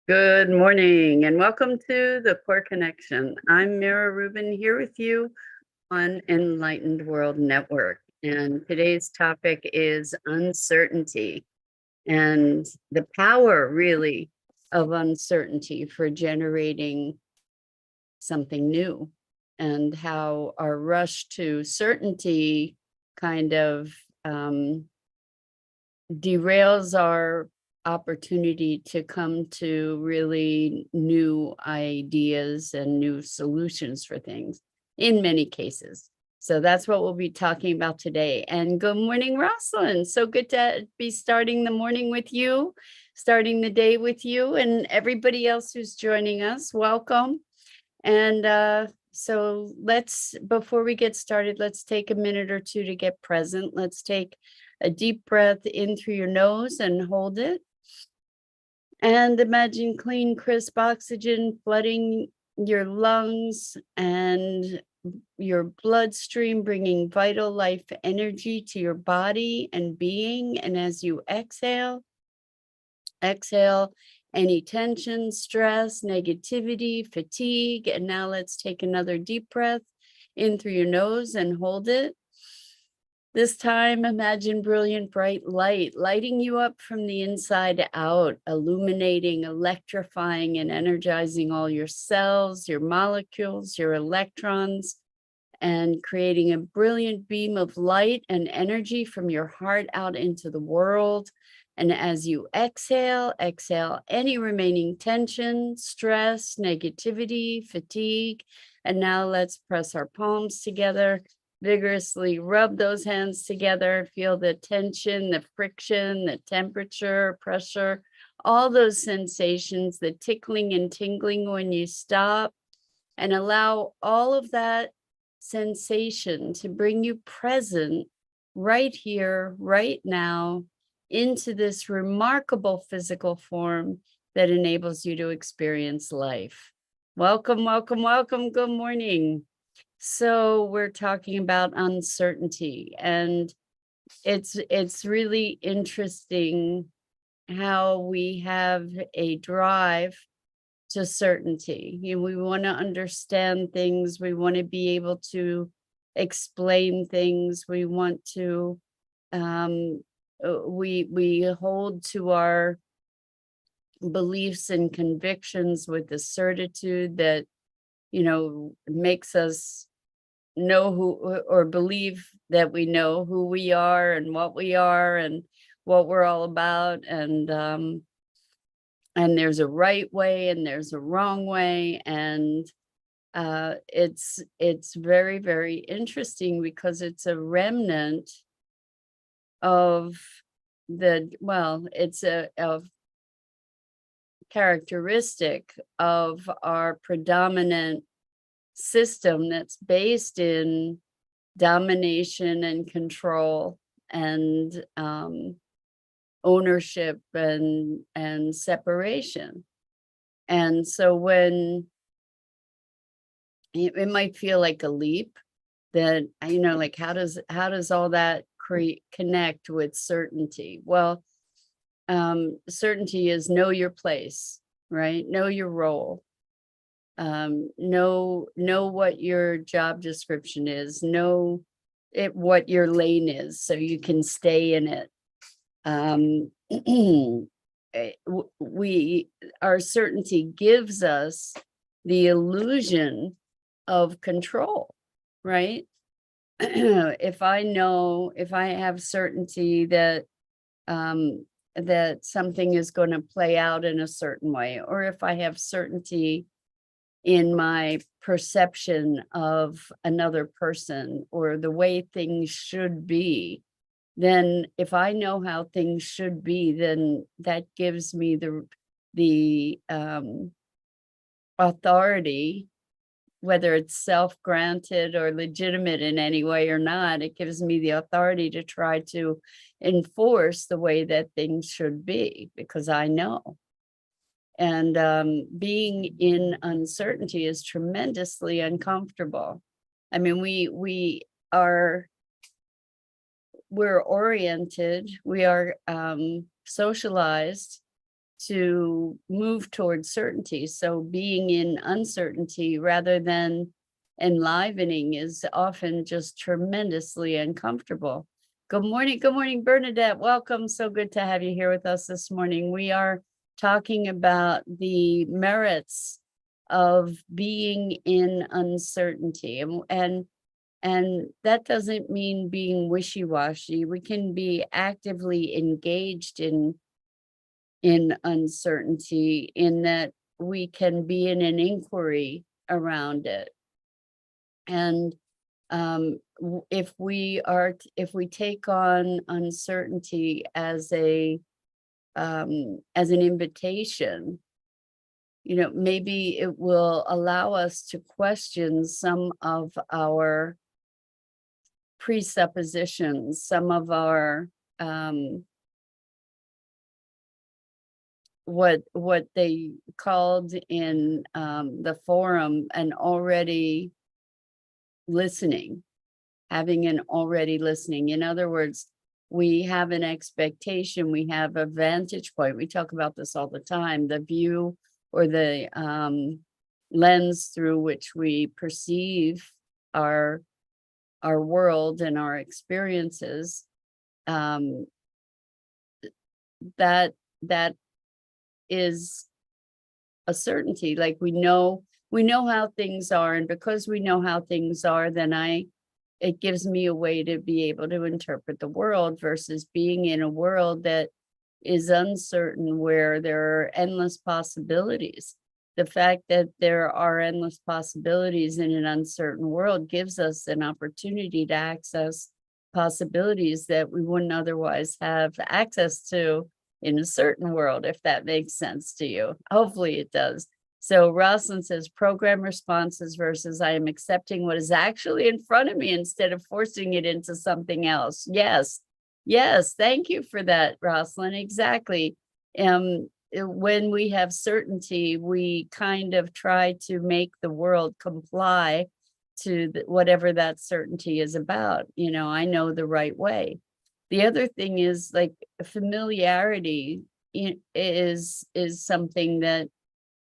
Good morning and welcome to the Core Connection. I'm Mira Rubin here with you on Enlightened World Network. And today's topic is uncertainty and the power really of uncertainty for generating something new, and how our rush to certainty kind of derails our opportunity to come to really new ideas and new solutions for things in many cases. So that's what we'll be talking about today. And good morning, Rosalind. So good to be starting the morning with you, starting the day with you, and everybody else who's joining us. Welcome. And so before we get started, let's take a minute or two to get present. Let's take a deep breath in through your nose and hold it. And imagine clean, crisp oxygen flooding your lungs and your bloodstream, bringing vital life energy to your body and being. And as you exhale any tension, stress, negativity, fatigue. And now let's take another deep breath in through your nose and hold it. This time, imagine brilliant, bright light lighting you up from the inside out, illuminating, electrifying, and energizing all your cells, your molecules, your electrons, and creating a brilliant beam of light and energy from your heart out into the world. And as you exhale any remaining tension, stress, negativity, fatigue. And now let's press our palms together. Vigorously rub those hands together, feel the tension, the friction, the temperature, pressure, all those sensations, the tickling and tingling when you stop, and allow all of that sensation to bring you present right here, right now, into this remarkable physical form that enables you to experience life. Welcome, welcome, welcome. Good morning. So we're talking about uncertainty, and it's really interesting how we have a drive to certainty. We want to understand things, we want to be able to explain things, we want to we hold to our beliefs and convictions with the certitude that makes us know who, or believe that we know who we are and what we're all about, and there's a right way and there's a wrong way, and it's very, very interesting because it's a remnant of it's a characteristic of our predominant system that's based in domination and control and ownership and separation. And so when it might feel like a leap, that like how does all that connect with certainty? Well, certainty is know your place, right? Know your role. Know what your job description is, know what your lane is so you can stay in it. Our certainty gives us the illusion of control, right? If I have certainty that that something is going to play out in a certain way, or if I have certainty in my perception of another person or the way things should be, then if I know how things should be, then that gives me the authority, whether it's self-granted or legitimate in any way or not. It gives me the authority to try to enforce the way that things should be because I know. And being in uncertainty is tremendously uncomfortable. I mean, we're oriented, we are socialized to move towards certainty. So being in uncertainty rather than enlivening is often just tremendously uncomfortable. Good morning, Bernadette. Welcome. So good to have you here with us this morning. We are talking about the merits of being in uncertainty, and that doesn't mean being wishy-washy. We can be actively engaged in uncertainty, in that we can be in an inquiry around it. And if we take on uncertainty as an invitation, maybe it will allow us to question some of our presuppositions, some of our what they called in the forum an already listening, having an already listening. In other words, we have an expectation, we have a vantage point. We talk about this all the time, the view or the lens through which we perceive our world and our experiences. That is a certainty. Like we know how things are, and because we know how things are, then it gives me a way to be able to interpret the world, versus being in a world that is uncertain, where there are endless possibilities. The fact that there are endless possibilities in an uncertain world gives us an opportunity to access possibilities that we wouldn't otherwise have access to in a certain world, if that makes sense to you. Hopefully it does. So Rosalind says, program responses versus I am accepting what is actually in front of me instead of forcing it into something else. Yes. Thank you for that, Rosalind. Exactly. When we have certainty, we kind of try to make the world comply to whatever that certainty is about. I know the right way. The other thing is, like, familiarity is something that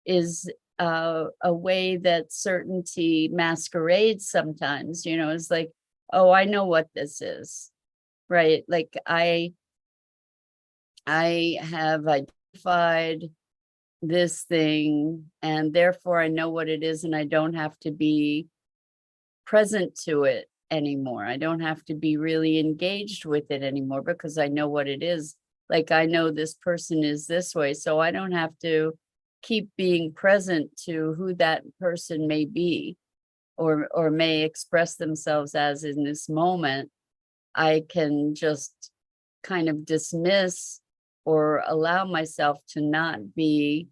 is a way that certainty masquerades sometimes. It's like, oh, I know what this is, right? Like I have identified this thing, and therefore I know what it is, and I don't have to be present to it anymore. I don't have to be really engaged with it anymore, because I know what it is. Like I know this person is this way, so I don't have to keep being present to who that person may be or may express themselves as in this moment. I can just kind of dismiss or allow myself to not be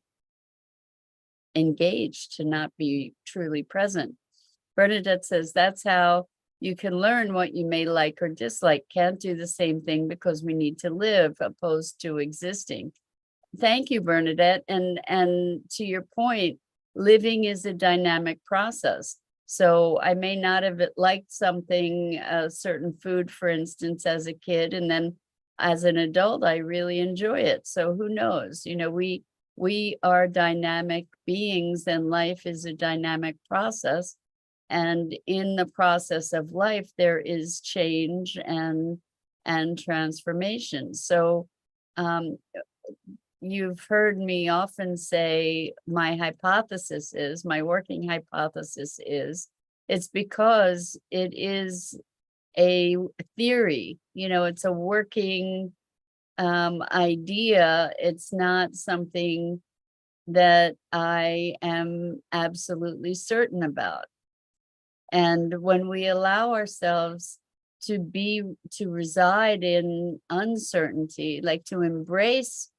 engaged, to not be truly present. Bernadette says, that's how you can learn what you may like or dislike. Can't do the same thing because we need to live, opposed to existing. Thank you, Bernadette. And to your point, living is a dynamic process. So I may not have liked something, a certain food, for instance, as a kid, and then as an adult, I really enjoy it. So who knows? We are dynamic beings, and life is a dynamic process. And in the process of life, there is change and transformation. So you've heard me often say my working hypothesis is, it's because it is a theory, it's a working idea. It's not something that I am absolutely certain about. And when we allow ourselves to reside in uncertainty, like to embrace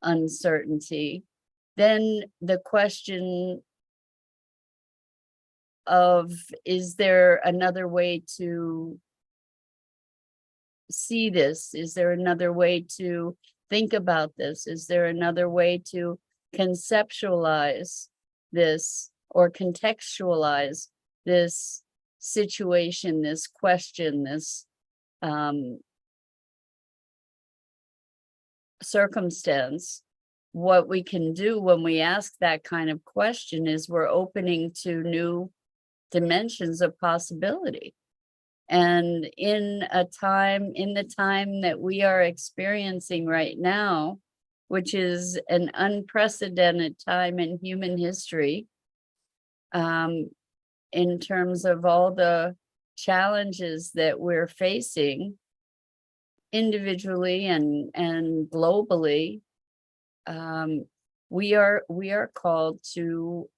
uncertainty, then the question of, is there another way to see this? Is there another way to think about this? Is there another way to conceptualize this or contextualize this situation, this question, this circumstance what we can do when we ask that kind of question is we're opening to new dimensions of possibility. And in the time that we are experiencing right now, which is an unprecedented time in human history, in terms of all the challenges that we're facing individually and globally, we are called to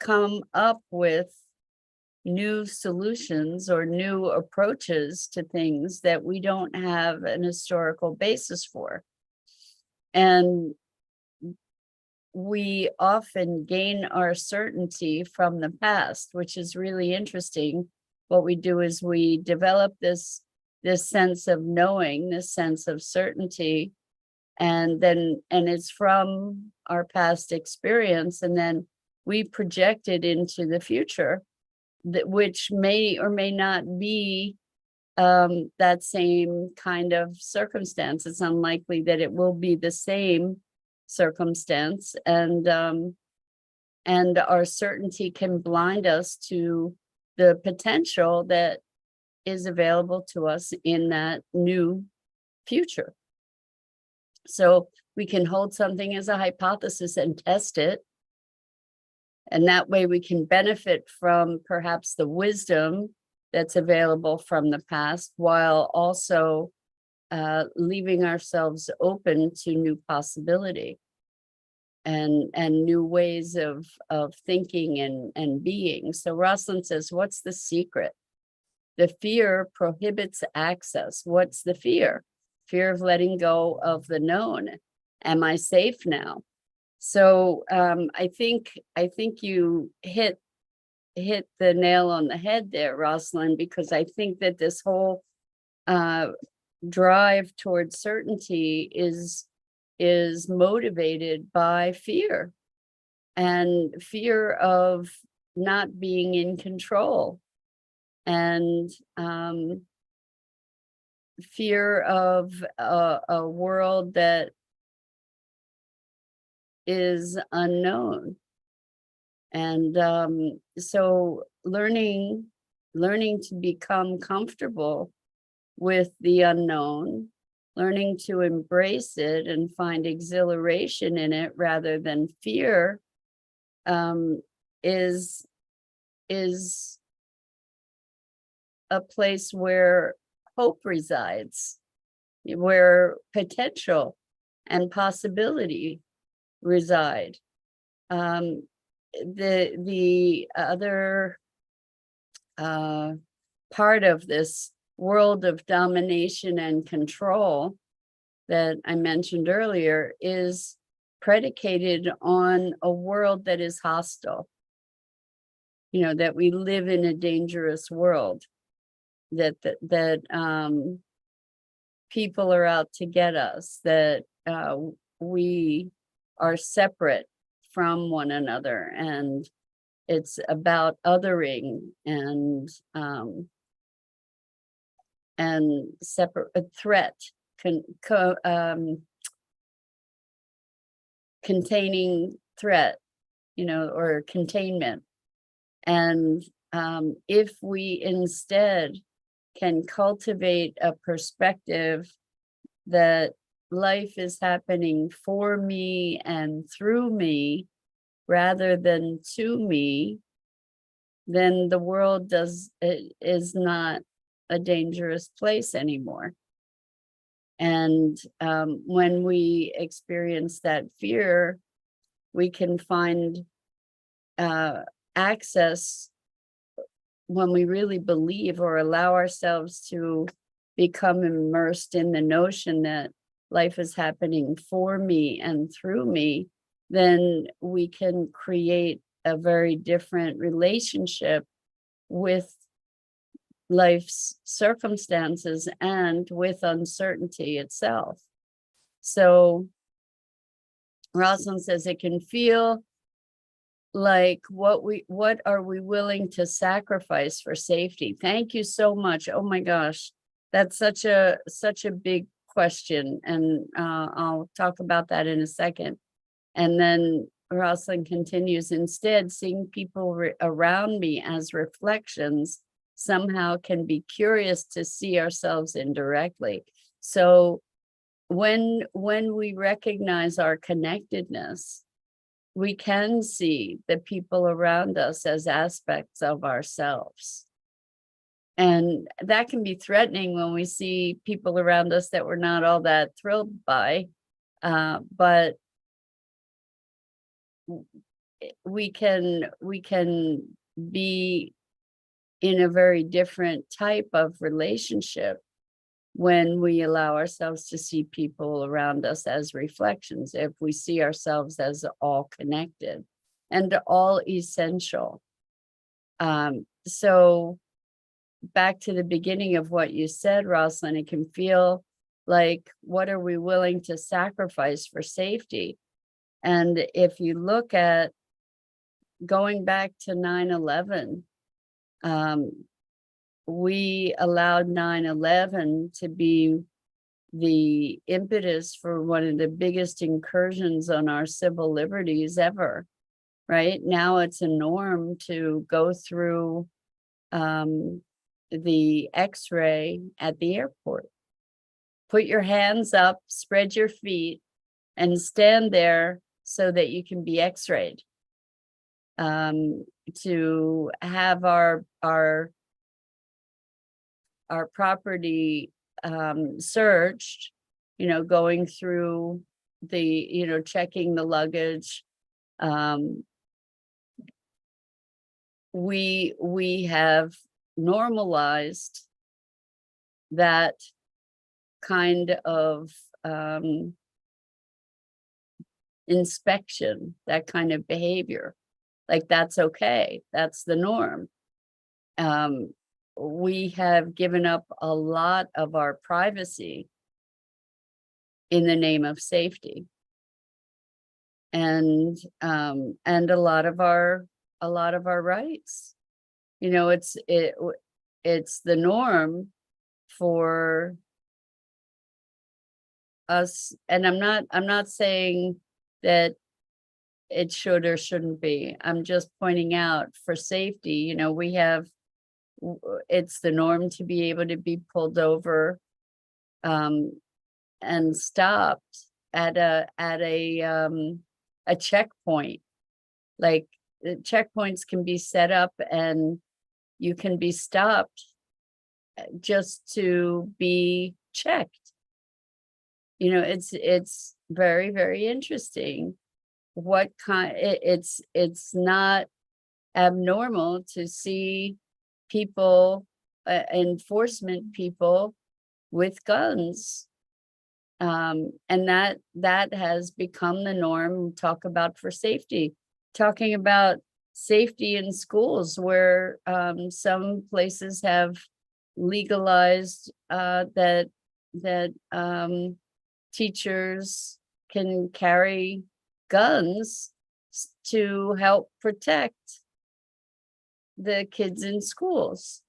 come up with new solutions or new approaches to things that we don't have an historical basis for. And we often gain our certainty from the past, which is really interesting. What we do is we develop this sense of knowing, this sense of certainty, and it's from our past experience, and then we project it into the future, which may or may not be that same kind of circumstance. It's unlikely that it will be the same circumstance, and our certainty can blind us to the potential that is available to us in that new future. So we can hold something as a hypothesis and test it. And that way we can benefit from perhaps the wisdom that's available from the past, while also leaving ourselves open to new possibility and new ways of thinking and being. So Rosalind says, what's the secret? The fear prohibits access. What's the fear? Fear of letting go of the known. Am I safe now? So I think you hit the nail on the head there, Rosalind, because I think that this whole drive towards certainty is motivated by fear, and fear of not being in control, and fear of a world that is unknown. And so learning to become comfortable with the unknown, learning to embrace it and find exhilaration in it rather than fear, is a place where hope resides, where potential and possibility reside. The other part of this world of domination and control that I mentioned earlier is predicated on a world that is hostile. You know, that we live in a dangerous world, that people are out to get us, that we are separate from one another, and it's about othering and separate threat, containing threat, or containment. And if we instead can cultivate a perspective that life is happening for me and through me rather than to me, then the world is not a dangerous place anymore. And when we experience that fear, we can find access, when we really believe or allow ourselves to become immersed in the notion that life is happening for me and through me, then we can create a very different relationship with life's circumstances and with uncertainty itself. So Rosalind says it can feel like what are we willing to sacrifice for safety? Thank you so much. Oh my gosh, that's such a big question, and I'll talk about that in a second. And then Rosalind continues, instead, seeing people around me as reflections somehow can be curious to see ourselves indirectly. So when we recognize our connectedness, we can see the people around us as aspects of ourselves. And that can be threatening when we see people around us that we're not all that thrilled by, but we can be in a very different type of relationship when we allow ourselves to see people around us as reflections, if we see ourselves as all connected and all essential. So back to the beginning of what you said, Rosalind, it can feel like, what are we willing to sacrifice for safety? And if you look at going back to 9/11, we allowed 9/11 to be the impetus for one of the biggest incursions on our civil liberties ever, right? Now it's a norm to go through the X-ray at the airport. Put your hands up, spread your feet, and stand there so that you can be X-rayed. To have our property searched, going through the, checking the luggage. We have normalized that kind of inspection, that kind of behavior. Like, that's okay, that's the norm. We have given up a lot of our privacy in the name of safety, and a lot of our rights. It's the norm for us, and I'm not saying that it should or shouldn't be. I'm just pointing out, for safety, it's the norm to be able to be pulled over and stopped at a checkpoint. Like, the checkpoints can be set up and you can be stopped just to be checked. It's very, very interesting what kind. It's not abnormal to see people, enforcement people with guns, and that has become the norm. Talk about for safety, talking about safety in schools, where some places have legalized that teachers can carry guns to help protect the kids in schools.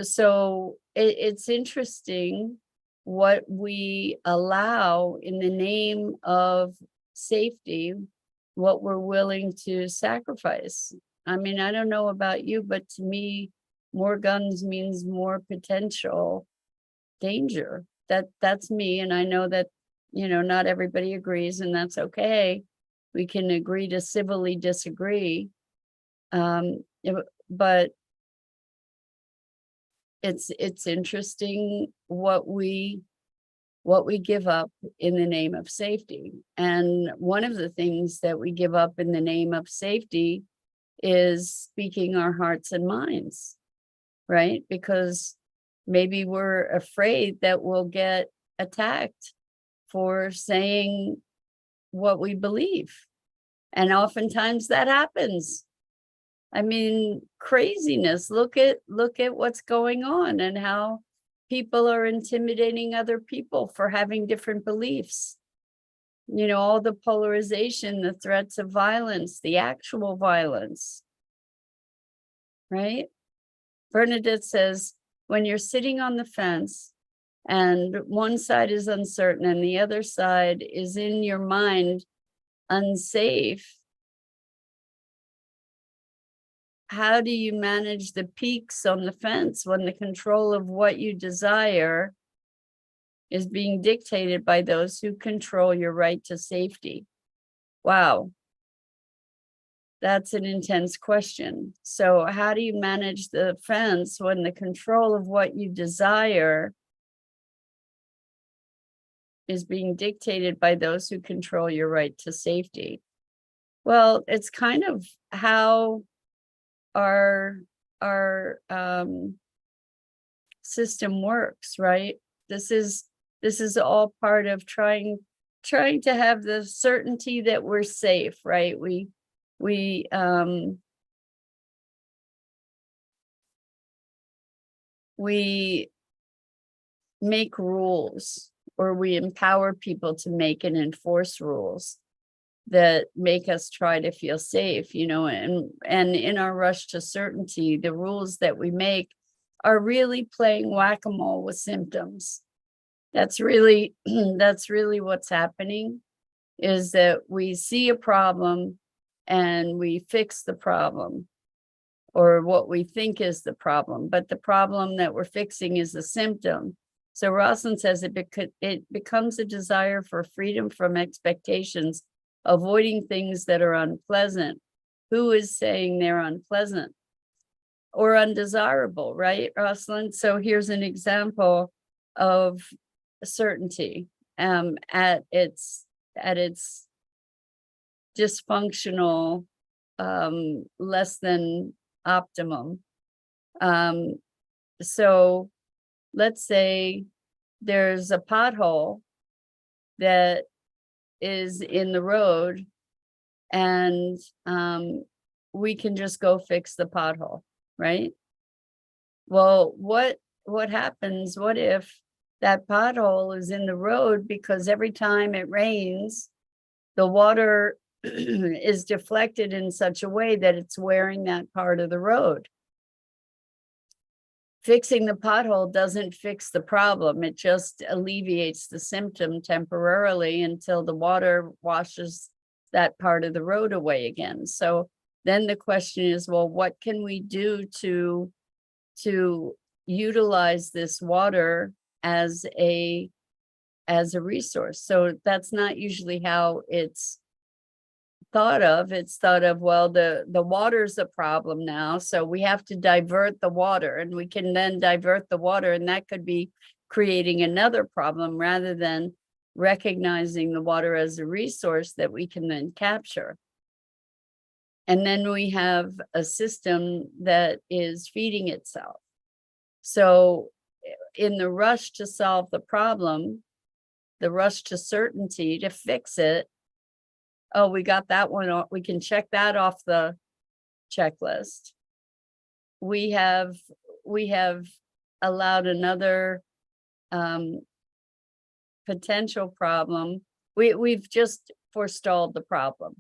So it's interesting what we allow in the name of safety, what we're willing to sacrifice. I mean, I don't know about you, but to me, more guns means more potential danger. That's me, and I know that, not everybody agrees, and that's okay. We can agree to civilly disagree. But it's interesting what we give up in the name of safety. And one of the things that we give up in the name of safety is speaking our hearts and minds, right? Because maybe we're afraid that we'll get attacked for saying what we believe. And oftentimes that happens. I mean, craziness. Look at what's going on, and how people are intimidating other people for having different beliefs. All the polarization, the threats of violence, the actual violence, right? Bernadette says, when you're sitting on the fence and one side is uncertain and the other side is in your mind unsafe, how do you manage the peaks on the fence when the control of what you desire is being dictated by those who control your right to safety? Wow. That's an intense question. So how do you manage the fence when the control of what you desire is being dictated by those who control your right to safety? Well, it's kind of how our system works, right? This is all part of trying to have the certainty that we're safe, right? We make rules, or we empower people to make and enforce rules that make us try to feel safe, and in our rush to certainty, the rules that we make are really playing whack-a-mole with symptoms. That's really that's really what's happening, is that we see a problem and we fix the problem, or what we think is the problem, but the problem that we're fixing is a symptom. So Rosalind says it becomes a desire for freedom from expectations, avoiding things that are unpleasant. Who is saying they're unpleasant or undesirable, right, Rosalind? So here's an example of certainty at its dysfunctional, less than optimum. So let's say there's a pothole that is in the road, and we can just go fix the pothole, right? Well, what happens? What if that pothole is in the road because every time it rains, the water is deflected in such a way that it's wearing that part of the road? Fixing the pothole doesn't fix the problem. It just alleviates the symptom temporarily until the water washes that part of the road away again. So then the question is, well, what can we do to utilize this water as a resource? So that's not usually how it's thought of. It's thought of, well, the water's a problem now, so we have to divert the water, and we can then divert the water, and that could be creating another problem, rather than recognizing the water as a resource that we can then capture. And then we have a system that is feeding itself. So in the rush to solve the problem, the rush to certainty to fix it, oh, we got that one off, we can check that off the checklist. We have allowed another potential problem. We've just forestalled the problem,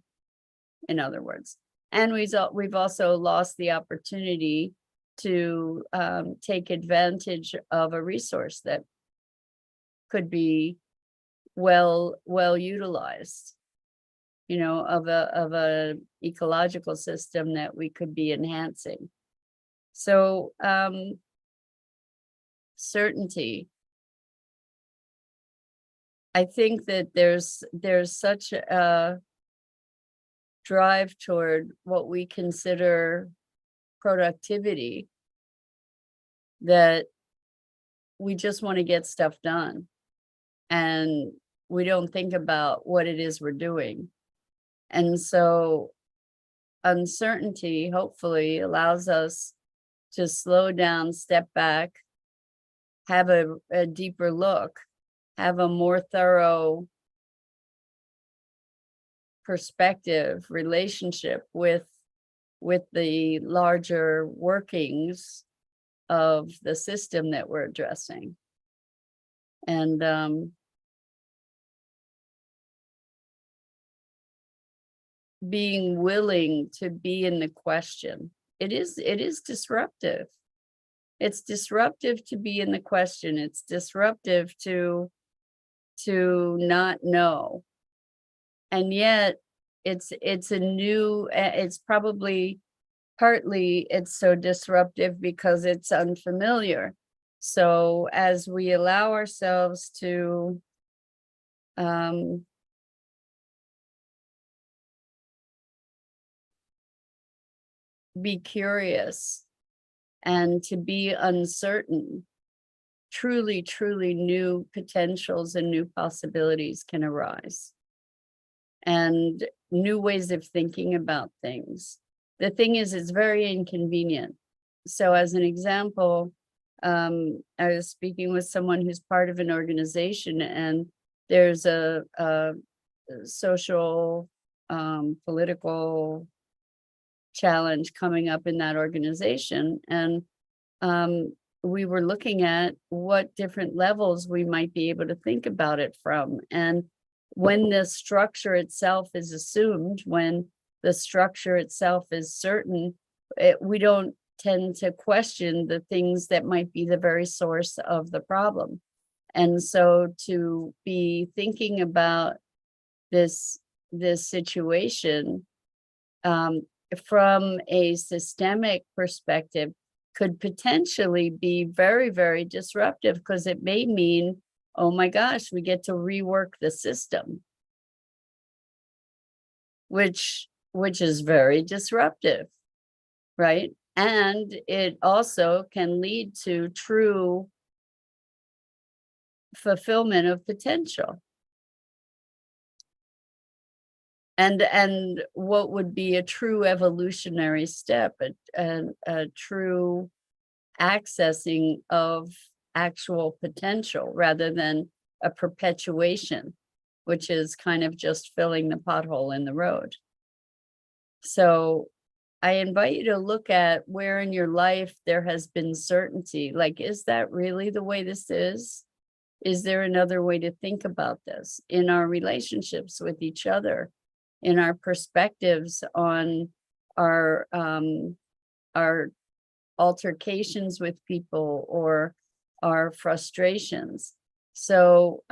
in other words. And we've also lost the opportunity to take advantage of a resource that could be well utilized, of a ecological system that we could be enhancing. So certainty. I think that there's such a drive toward what we consider productivity that we just want to get stuff done, and we don't think about what it is we're doing. And so uncertainty hopefully allows us to slow down, step back, have a deeper look, have a more thorough perspective, relationship with the larger workings of the system that we're addressing. And being willing to be in the question. It is disruptive. It's disruptive to be in the question. It's disruptive to not know. And yet it's a new, it's probably partly it's so disruptive because it's unfamiliar. So as we allow ourselves to be curious and to be uncertain, truly, truly new potentials and new possibilities can arise, and new ways of thinking about things. The thing is, it's very inconvenient. So as an example, I was speaking with someone who's part of an organization, and there's a social, political challenge coming up in that organization. And we were looking at what different levels we might be able to think about it from. And when the structure itself is assumed, when the structure itself is certain, we don't tend to question the things that might be the very source of the problem. And so to be thinking about this situation from a systemic perspective could potentially be very, very disruptive, because it may mean, oh my gosh, we get to rework the system, which is very disruptive, right? And it also can lead to true fulfillment of potential. And what would be a true evolutionary step, a true accessing of actual potential, rather than a perpetuation, which is kind of just filling the pothole in the road. So I invite you to look at where in your life there has been certainty. Like, is that really the way this is? Is there another way to think about this in our relationships with each other, in our perspectives on our altercations with people or our frustrations? So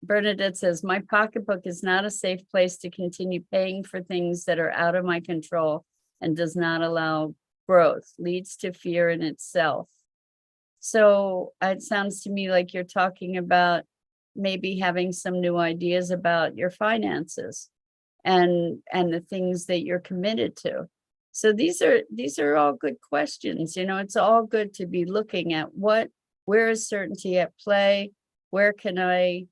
Bernadette says, my pocketbook is not a safe place to continue paying for things that are out of my control and does not allow growth, leads to fear in itself. So it sounds to me like you're talking about maybe having some new ideas about your finances and the things that you're committed to. So these are all good questions. You know, it's all good to be looking at where is certainty at play? Where can I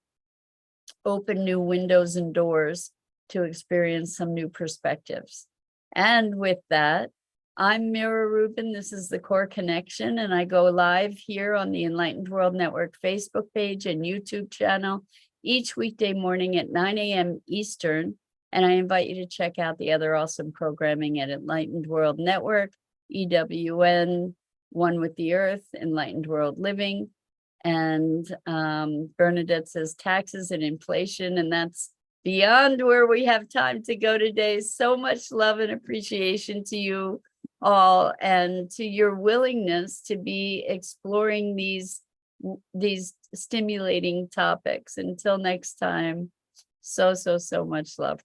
open new windows and doors to experience some new perspectives? And with that, I'm Mira Rubin. This is the Core Connection, and I go live here on the Enlightened World Network Facebook page and YouTube channel each weekday morning at 9 a.m. Eastern. And I invite you to check out the other awesome programming at Enlightened World Network, EWN, One with the Earth, Enlightened World Living. And Bernadette says taxes and inflation, and that's beyond where we have time to go today. So much love and appreciation to you all, and to your willingness to be exploring these stimulating topics. Until next time, so much love.